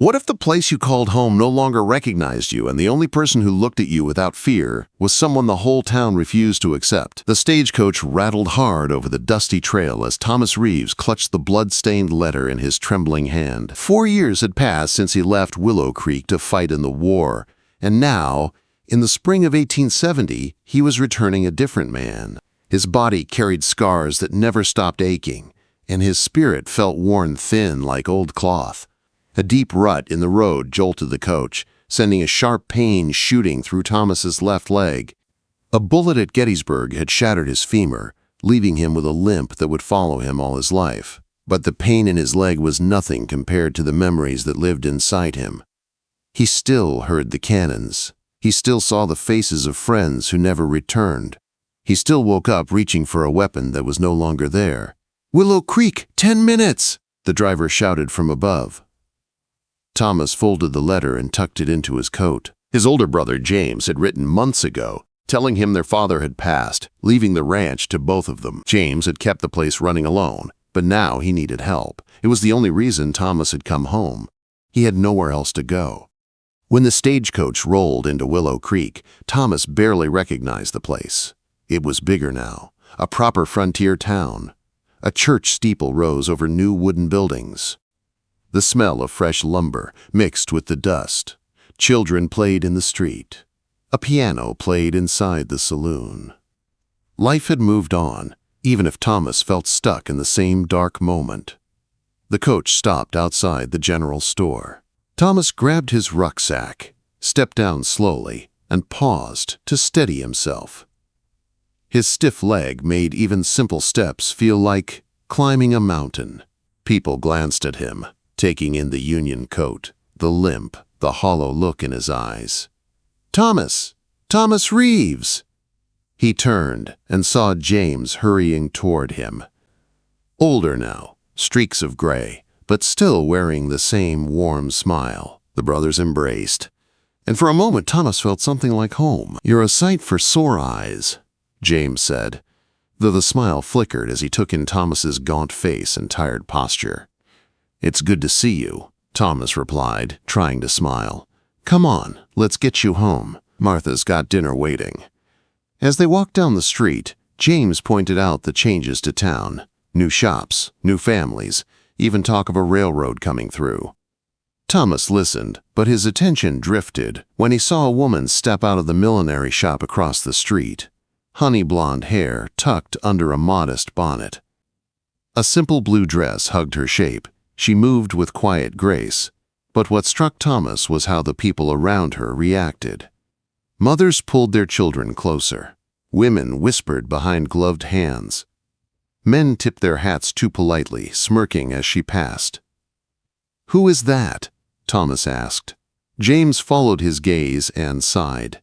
What if the place you called home no longer recognized you and the only person who looked at you without fear was someone the whole town refused to accept? The stagecoach rattled hard over the dusty trail as Thomas Reeves clutched the blood-stained letter in his trembling hand. 4 years had passed since he left Willow Creek to fight in the war, and now, in the spring of 1870, he was returning a different man. His body carried scars that never stopped aching, and his spirit felt worn thin like old cloth. A deep rut in the road jolted the coach, sending a sharp pain shooting through Thomas's left leg. A bullet at Gettysburg had shattered his femur, leaving him with a limp that would follow him all his life. But the pain in his leg was nothing compared to the memories that lived inside him. He still heard the cannons. He still saw the faces of friends who never returned. He still woke up reaching for a weapon that was no longer there. "Willow Creek, 10 minutes!" the driver shouted from above. Thomas folded the letter and tucked it into his coat. His older brother James had written months ago, telling him their father had passed, leaving the ranch to both of them. James had kept the place running alone, but now he needed help. It was the only reason Thomas had come home. He had nowhere else to go. When the stagecoach rolled into Willow Creek, Thomas barely recognized the place. It was bigger now, a proper frontier town. A church steeple rose over new wooden buildings. The smell of fresh lumber mixed with the dust. Children played in the street. A piano played inside the saloon. Life had moved on, even if Thomas felt stuck in the same dark moment. The coach stopped outside the general store. Thomas grabbed his rucksack, stepped down slowly, and paused to steady himself. His stiff leg made even simple steps feel like climbing a mountain. People glanced at him, taking in the Union coat, the limp, the hollow look in his eyes. "Thomas! Thomas Reeves!" He turned and saw James hurrying toward him. Older now, streaks of gray, but still wearing the same warm smile. The brothers embraced, and for a moment Thomas felt something like home. "You're a sight for sore eyes," James said, though the smile flickered as he took in Thomas's gaunt face and tired posture. "It's good to see you," Thomas replied, trying to smile. "Come on, let's get you home. Martha's got dinner waiting." As they walked down the street, James pointed out the changes to town. New shops, new families, even talk of a railroad coming through. Thomas listened, but his attention drifted when he saw a woman step out of the millinery shop across the street. Honey blonde hair tucked under a modest bonnet. A simple blue dress hugged her shape. She moved with quiet grace, but what struck Thomas was how the people around her reacted. Mothers pulled their children closer. Women whispered behind gloved hands. Men tipped their hats too politely, smirking as she passed. "Who is that?" Thomas asked. James followed his gaze and sighed.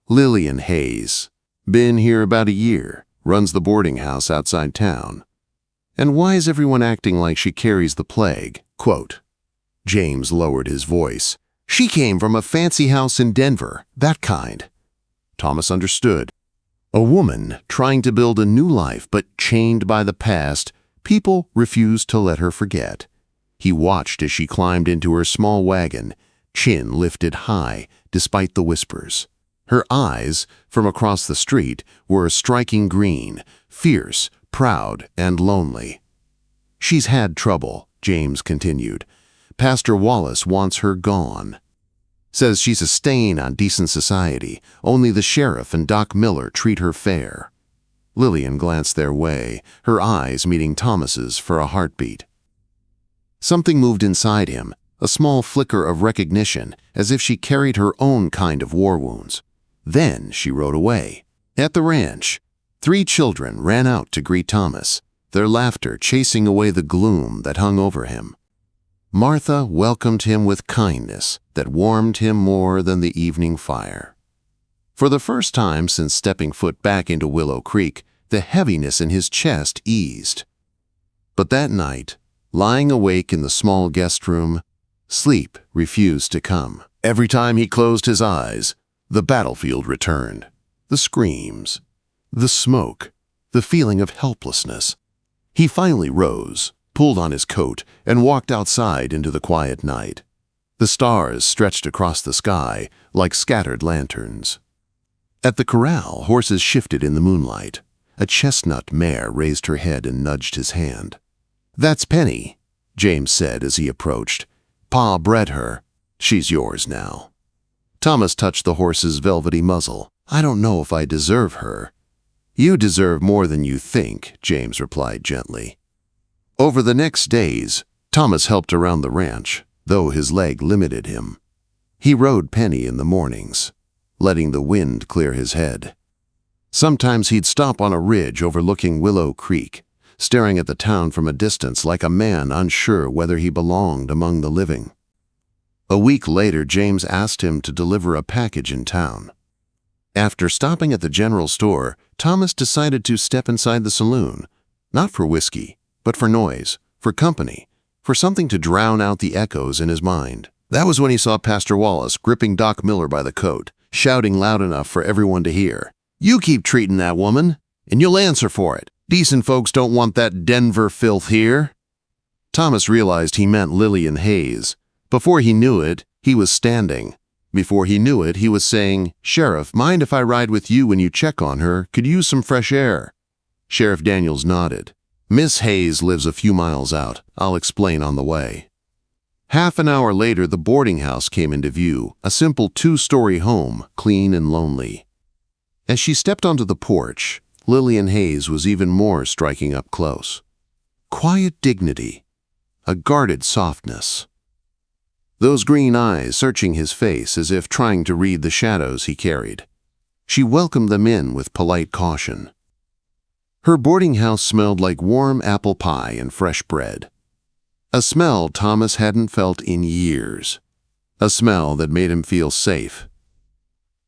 "Lillian Hayes. Been here about a year. Runs the boarding house outside town." "And why is everyone acting like she carries the plague?" Quote. James lowered his voice. "She came from a fancy house in Denver, that kind." Thomas understood. A woman trying to build a new life but chained by the past, people refused to let her forget. He watched as she climbed into her small wagon, chin lifted high despite the whispers. Her eyes, from across the street, were a striking green, fierce, proud, and lonely. "She's had trouble," James continued. "Pastor Wallace wants her gone. Says she's a stain on decent society. Only the sheriff and Doc Miller treat her fair." Lillian glanced their way, her eyes meeting Thomas's for a heartbeat. Something moved inside him, a small flicker of recognition, as if she carried her own kind of war wounds. Then she rode away. At the ranch, 3 children ran out to greet Thomas, their laughter chasing away the gloom that hung over him. Martha welcomed him with kindness that warmed him more than the evening fire. For the first time since stepping foot back into Willow Creek, the heaviness in his chest eased. But that night, lying awake in the small guest room, sleep refused to come. Every time he closed his eyes, the battlefield returned. The screams, the smoke, the feeling of helplessness. He finally rose, pulled on his coat, and walked outside into the quiet night. The stars stretched across the sky like scattered lanterns. At the corral, horses shifted in the moonlight. A chestnut mare raised her head and nudged his hand. "That's Penny," James said as he approached. "Pa bred her. She's yours now." Thomas touched the horse's velvety muzzle. "I don't know if I deserve her." "You deserve more than you think," James replied gently. Over the next days, Thomas helped around the ranch, though his leg limited him. He rode Penny in the mornings, letting the wind clear his head. Sometimes he'd stop on a ridge overlooking Willow Creek, staring at the town from a distance like a man unsure whether he belonged among the living. A week later, James asked him to deliver a package in town. After stopping at the general store, Thomas decided to step inside the saloon, not for whiskey, but for noise, for company, for something to drown out the echoes in his mind. That was when he saw Pastor Wallace gripping Doc Miller by the coat, shouting loud enough for everyone to hear. "You keep treating that woman, and you'll answer for it. Decent folks don't want that Denver filth here." Thomas realized he meant Lillian Hayes. Before he knew it, he was standing. Before he knew it, he was saying, "Sheriff, mind if I ride with you when you check on her? Could use some fresh air." Sheriff Daniels nodded. "Miss Hayes lives a few miles out. I'll explain on the way." Half an hour later, the boarding house came into view, a simple 2-story home, clean and lonely. As she stepped onto the porch, Lillian Hayes was even more striking up close. Quiet dignity, a guarded softness. Those green eyes searching his face as if trying to read the shadows he carried. She welcomed them in with polite caution. Her boarding house smelled like warm apple pie and fresh bread. A smell Thomas hadn't felt in years. A smell that made him feel safe.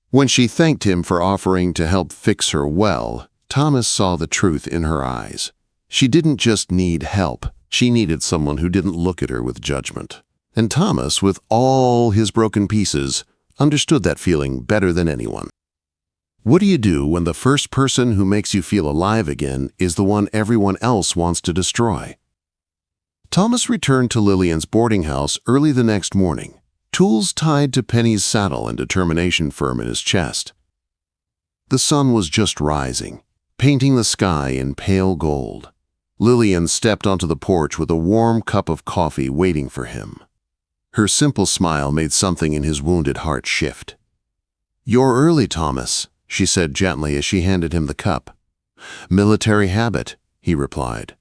When she thanked him for offering to help fix her well, Thomas saw the truth in her eyes. She didn't just need help. She needed someone who didn't look at her with judgment. And Thomas, with all his broken pieces, understood that feeling better than anyone. What do you do when the first person who makes you feel alive again is the one everyone else wants to destroy? Thomas returned to Lillian's boarding house early the next morning, tools tied to Penny's saddle and determination firm in his chest. The sun was just rising, painting the sky in pale gold. Lillian stepped onto the porch with a warm cup of coffee waiting for him. Her simple smile made something in his wounded heart shift. "You're early, Thomas," she said gently as she handed him the cup. "Military habit," he replied.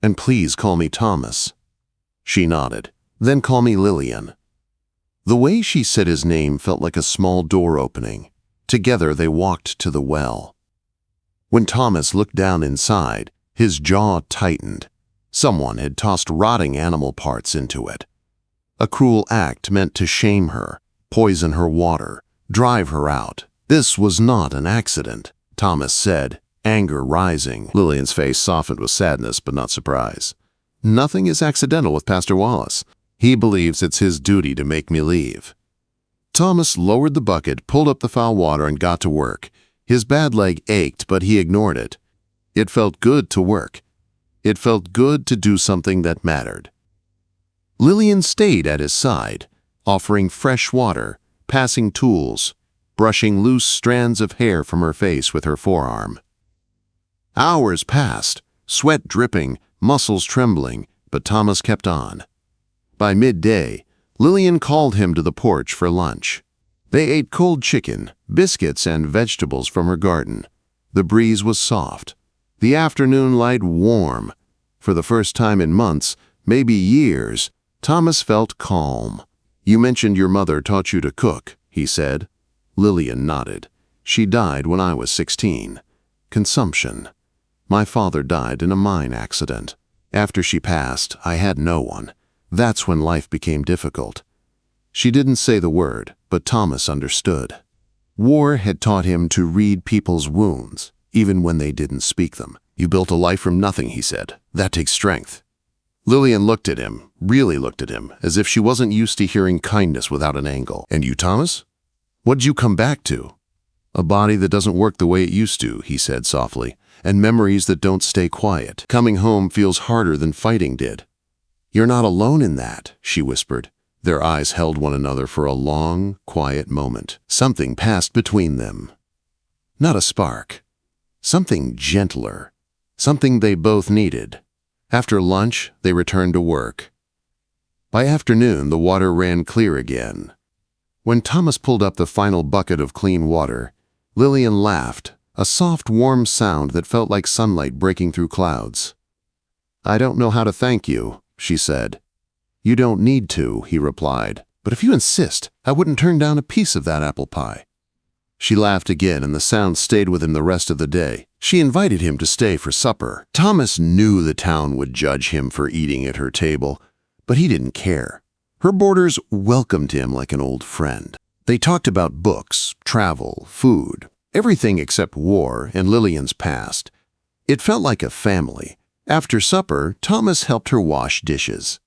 "And please call me Thomas." She nodded. "Then call me Lillian." The way she said his name felt like a small door opening. Together they walked to the well. When Thomas looked down inside, his jaw tightened. Someone had tossed rotting animal parts into it. A cruel act meant to shame her, poison her water, drive her out. "This was not an accident," Thomas said, anger rising. Lillian's face softened with sadness but not surprise. "Nothing is accidental with Pastor Wallace. He believes it's his duty to make me leave." Thomas lowered the bucket, pulled up the foul water, and got to work. His bad leg ached, but he ignored it. It felt good to work. It felt good to do something that mattered. Lillian stayed at his side, offering fresh water, passing tools, brushing loose strands of hair from her face with her forearm. Hours passed, sweat dripping, muscles trembling, but Thomas kept on. By midday, Lillian called him to the porch for lunch. They ate cold chicken, biscuits, and vegetables from her garden. The breeze was soft, the afternoon light warm. For the first time in months, maybe years, Thomas felt calm. "You mentioned your mother taught you to cook," he said. Lillian nodded. "She died when I was 16. Consumption. My father died in a mine accident. After she passed, I had no one. That's when life became difficult." She didn't say the word, but Thomas understood. War had taught him to read people's wounds, even when they didn't speak them. "You built a life from nothing," he said. "That takes strength." Lillian looked at him, really looked at him, as if she wasn't used to hearing kindness without an angle. "And you, Thomas? What'd you come back to?" "A body that doesn't work the way it used to," he said softly, "and memories that don't stay quiet. Coming home feels harder than fighting did." "You're not alone in that," she whispered. Their eyes held one another for a long, quiet moment. Something passed between them. Not a spark. Something gentler. Something they both needed. After lunch, they returned to work. By afternoon, the water ran clear again. When Thomas pulled up the final bucket of clean water, Lillian laughed, a soft, warm sound that felt like sunlight breaking through clouds. "I don't know how to thank you," she said. "You don't need to," he replied. "But if you insist, I wouldn't turn down a piece of that apple pie." She laughed again, and the sound stayed with him the rest of the day. She invited him to stay for supper. Thomas knew the town would judge him for eating at her table, but he didn't care. Her boarders welcomed him like an old friend. They talked about books, travel, food, everything except war and Lillian's past. It felt like a family. After supper, Thomas helped her wash dishes.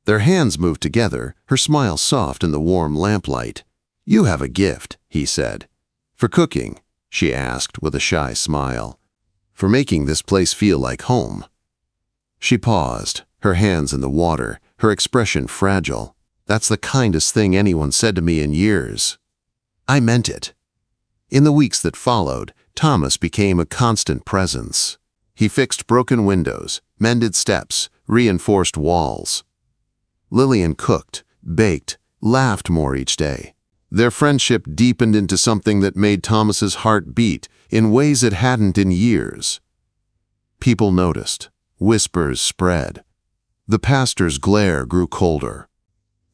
Their hands moved together, her smile soft in the warm lamplight. "You have a gift," he said. "For cooking?" she asked with a shy smile. "For making this place feel like home." She paused, her hands in the water, her expression fragile. "That's the kindest thing anyone said to me in years." I meant it. In the weeks that followed, Thomas became a constant presence. He fixed broken windows, mended steps, reinforced walls. Lillian cooked, baked, laughed more each day. Their friendship deepened into something that made Thomas's heart beat in ways it hadn't in years. People noticed. Whispers spread. The pastor's glare grew colder.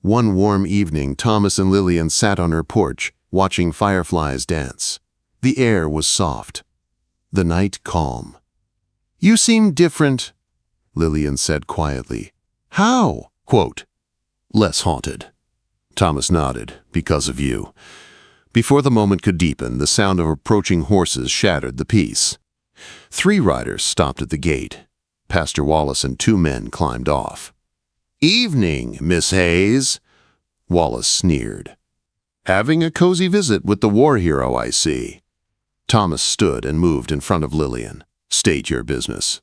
One warm evening, Thomas and Lillian sat on her porch, watching fireflies dance. The air was soft. The night calm. "You seem different," Lillian said quietly. "How?" Quote, "Less haunted." Thomas nodded. "Because of you." Before the moment could deepen, the sound of approaching horses shattered the peace. 3 riders stopped at the gate. Pastor Wallace and 2 men climbed off. "Evening, Miss Hayes," Wallace sneered. "Having a cozy visit with the war hero, I see." Thomas stood and moved in front of Lillian. "State your business."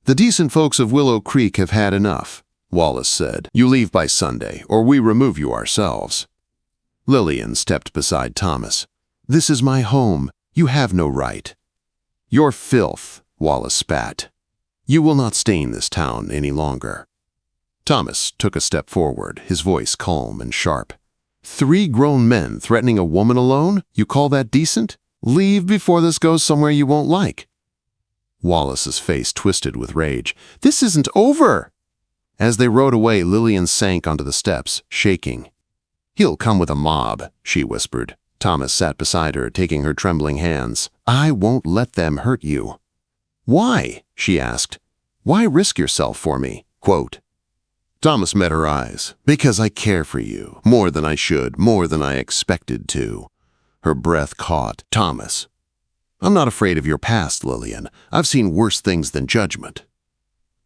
"The decent folks of Willow Creek have had enough," Wallace said. "You leave by Sunday, or we remove you ourselves." Lillian stepped beside Thomas. "This is my home. You have no right." "You're filth," Wallace spat. "You will not stain this town any longer." Thomas took a step forward, his voice calm and sharp. 3 grown men threatening a woman alone? You call that decent? Leave before this goes somewhere you won't like." Wallace's face twisted with rage. "This isn't over!" As they rode away, Lillian sank onto the steps, shaking. "He'll come with a mob," she whispered. Thomas sat beside her, taking her trembling hands. "I won't let them hurt you." "Why?" she asked. "Why risk yourself for me?" Quote. Thomas met her eyes. "Because I care for you, more than I should, more than I expected to." Her breath caught. "Thomas, I'm not afraid of your past, Lillian. I've seen worse things than judgment."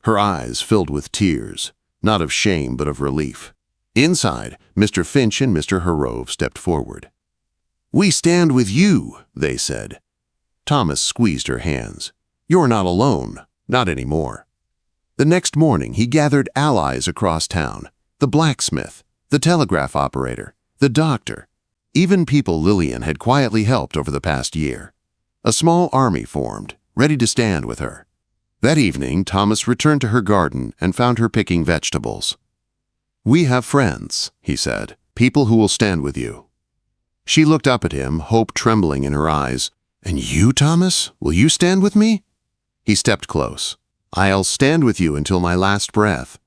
Her eyes filled with tears, not of shame but of relief. Inside, Mr. Finch and Mr. Harrove stepped forward. "We stand with you," they said. Thomas squeezed her hands. "You're not alone. Not anymore." The next morning, he gathered allies across town. The blacksmith, the telegraph operator, the doctor, even people Lillian had quietly helped over the past year. A small army formed, ready to stand with her. That evening, Thomas returned to her garden and found her picking vegetables. "We have friends," he said, "people who will stand with you." She looked up at him, hope trembling in her eyes. "And you, Thomas? Will you stand with me?" He stepped close. "I'll stand with you until my last breath."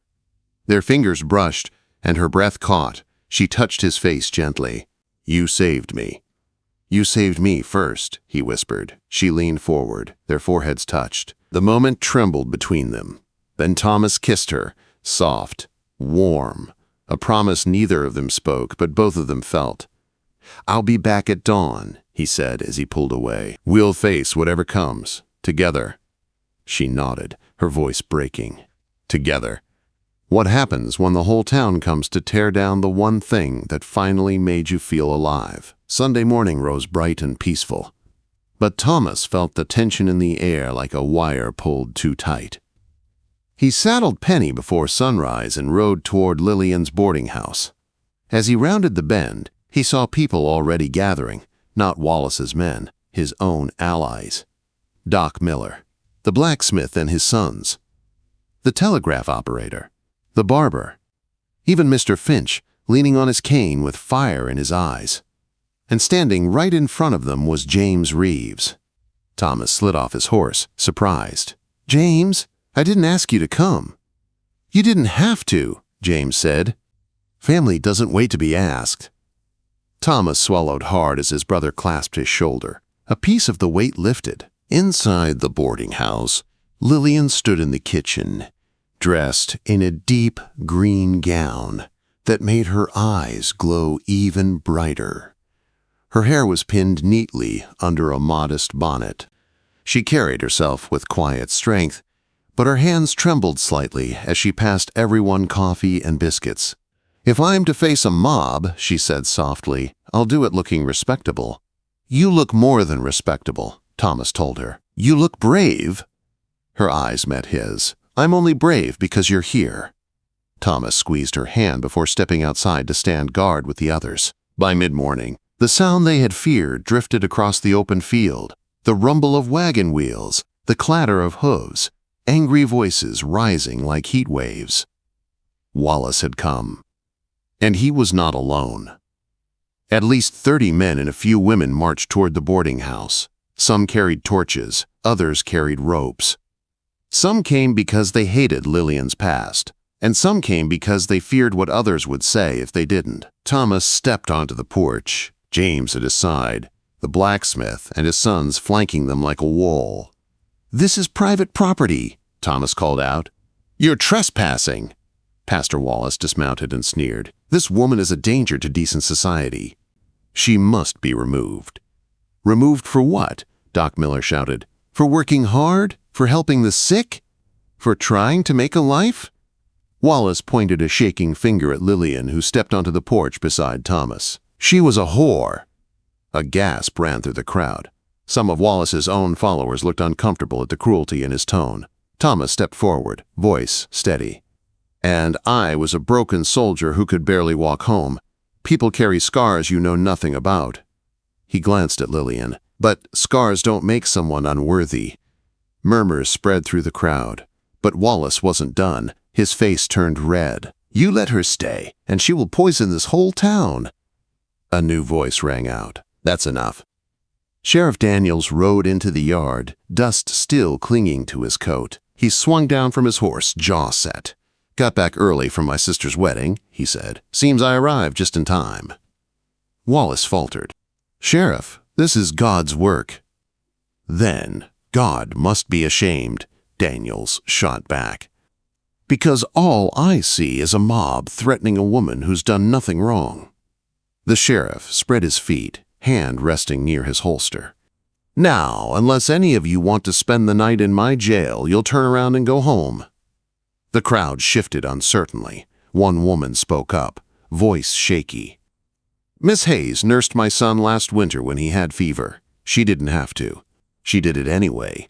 Their fingers brushed, and her breath caught. She touched his face gently. "You saved me." "You saved me first," he whispered. She leaned forward. Their foreheads touched. The moment trembled between them. Then Thomas kissed her, soft, warm, a promise neither of them spoke, but both of them felt. "I'll be back at dawn," he said as he pulled away. "We'll face whatever comes, together." She nodded, her voice breaking. "Together." What happens when the whole town comes to tear down the one thing that finally made you feel alive? Sunday morning rose bright and peaceful. But Thomas felt the tension in the air like a wire pulled too tight. He saddled Penny before sunrise and rode toward Lillian's boarding house. As he rounded the bend, he saw people already gathering, not Wallace's men, his own allies. Doc Miller, the blacksmith and his sons, the telegraph operator, the barber, even Mr. Finch, leaning on his cane with fire in his eyes. And standing right in front of them was James Reeves. Thomas slid off his horse, surprised. "James, I didn't ask you to come." "You didn't have to," James said. "Family doesn't wait to be asked." Thomas swallowed hard as his brother clasped his shoulder. A piece of the weight lifted. Inside the boarding house, Lillian stood in the kitchen, dressed in a deep green gown that made her eyes glow even brighter. Her hair was pinned neatly under a modest bonnet. She carried herself with quiet strength, but her hands trembled slightly as she passed everyone coffee and biscuits. "If I'm to face a mob," she said softly, "I'll do it looking respectable." "You look more than respectable," Thomas told her. "You look brave." Her eyes met his. "I'm only brave because you're here." Thomas squeezed her hand before stepping outside to stand guard with the others. By mid-morning, the sound they had feared drifted across the open field, the rumble of wagon wheels, the clatter of hooves, angry voices rising like heat waves. Wallace had come. And he was not alone. At least 30 men and a few women marched toward the boarding house. Some carried torches, others carried ropes. Some came because they hated Lillian's past, and some came because they feared what others would say if they didn't. Thomas stepped onto the porch, James at his side, the blacksmith and his sons flanking them like a wall. "This is private property," Thomas called out. "You're trespassing." Pastor Wallace dismounted and sneered. "This woman is a danger to decent society. She must be removed." "Removed for what?" Doc Miller shouted. "For working hard? For helping the sick? For trying to make a life?" Wallace pointed a shaking finger at Lillian, who stepped onto the porch beside Thomas. "She was a whore." A gasp ran through the crowd. Some of Wallace's own followers looked uncomfortable at the cruelty in his tone. Thomas stepped forward, voice steady. "And I was a broken soldier who could barely walk home. People carry scars you know nothing about." He glanced at Lillian. "But scars don't make someone unworthy." Murmurs spread through the crowd. But Wallace wasn't done. His face turned red. "You let her stay, and she will poison this whole town." A new voice rang out. "That's enough." Sheriff Daniels rode into the yard, dust still clinging to his coat. He swung down from his horse, jaw set. "Got back early from my sister's wedding," he said. "Seems I arrived just in time." Wallace faltered. "Sheriff, this is God's work." "Then God must be ashamed," Daniels shot back. "Because all I see is a mob threatening a woman who's done nothing wrong." The sheriff spread his feet, hand resting near his holster. "Now, unless any of you want to spend the night in my jail, you'll turn around and go home." The crowd shifted uncertainly. One woman spoke up, voice shaky. "Miss Hayes nursed my son last winter when he had fever. She didn't have to. She did it anyway."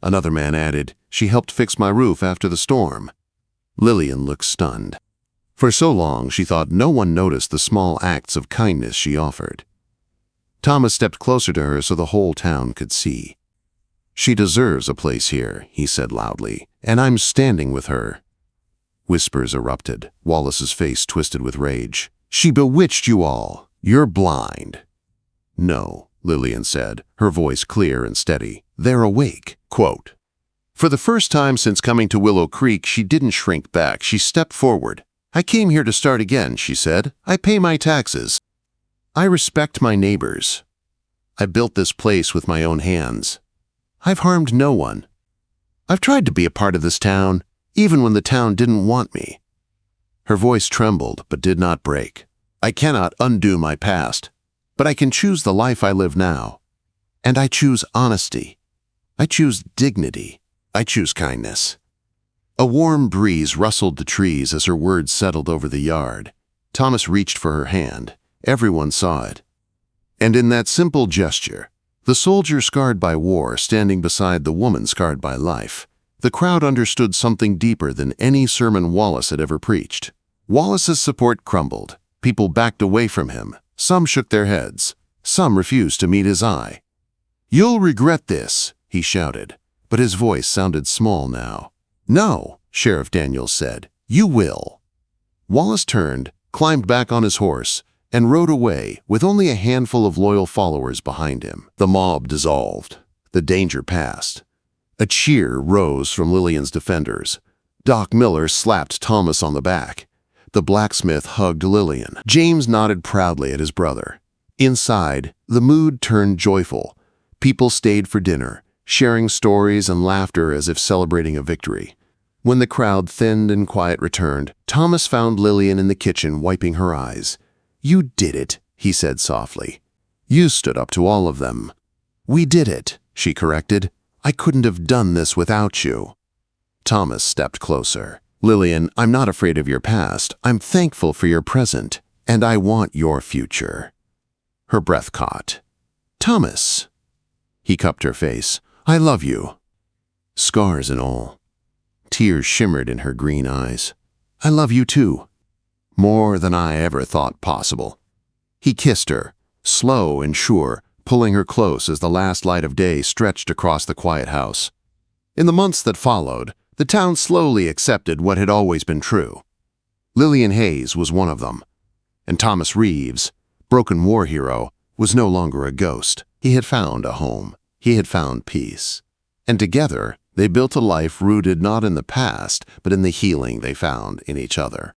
Another man added, "She helped fix my roof after the storm." Lillian looked stunned. For so long, she thought no one noticed the small acts of kindness she offered. Thomas stepped closer to her so the whole town could see. "She deserves a place here," he said loudly, "and I'm standing with her." Whispers erupted. Wallace's face twisted with rage. "She bewitched you all. You're blind." "No," Lillian said, her voice clear and steady. "They're awake." Quote, "For the first time since coming to Willow Creek, she didn't shrink back. She stepped forward. I came here to start again," she said. "I pay my taxes. I respect my neighbors. I built this place with my own hands. I've harmed no one. I've tried to be a part of this town, even when the town didn't want me." Her voice trembled but did not break. "I cannot undo my past, but I can choose the life I live now. And I choose honesty. I choose dignity. I choose kindness." A warm breeze rustled the trees as her words settled over the yard. Thomas reached for her hand. Everyone saw it. And in that simple gesture, the soldier scarred by war standing beside the woman scarred by life, the crowd understood something deeper than any sermon Wallace had ever preached. Wallace's support crumbled. People backed away from him. Some shook their heads. Some refused to meet his eye. "You'll regret this," he shouted, but his voice sounded small now. "No," Sheriff Daniels said. "You will." Wallace turned, climbed back on his horse, and rode away with only a handful of loyal followers behind him. The mob dissolved. The danger passed. A cheer rose from Lillian's defenders. Doc Miller slapped Thomas on the back. The blacksmith hugged Lillian. James nodded proudly at his brother. Inside, the mood turned joyful. People stayed for dinner, sharing stories and laughter as if celebrating a victory. When the crowd thinned and quiet returned, Thomas found Lillian in the kitchen wiping her eyes. "You did it," he said softly. "You stood up to all of them." "We did it," she corrected. "I couldn't have done this without you." Thomas stepped closer. "Lillian, I'm not afraid of your past. I'm thankful for your present, and I want your future." Her breath caught. "Thomas." He cupped her face. "I love you." Scars and all. Tears shimmered in her green eyes. "I love you too. More than I ever thought possible." He kissed her, slow and sure, pulling her close as the last light of day stretched across the quiet house. In the months that followed, the town slowly accepted what had always been true. Lillian Hayes was one of them, and Thomas Reeves, broken war hero, was no longer a ghost. He had found a home. He had found peace. And together, they built a life rooted not in the past, but in the healing they found in each other.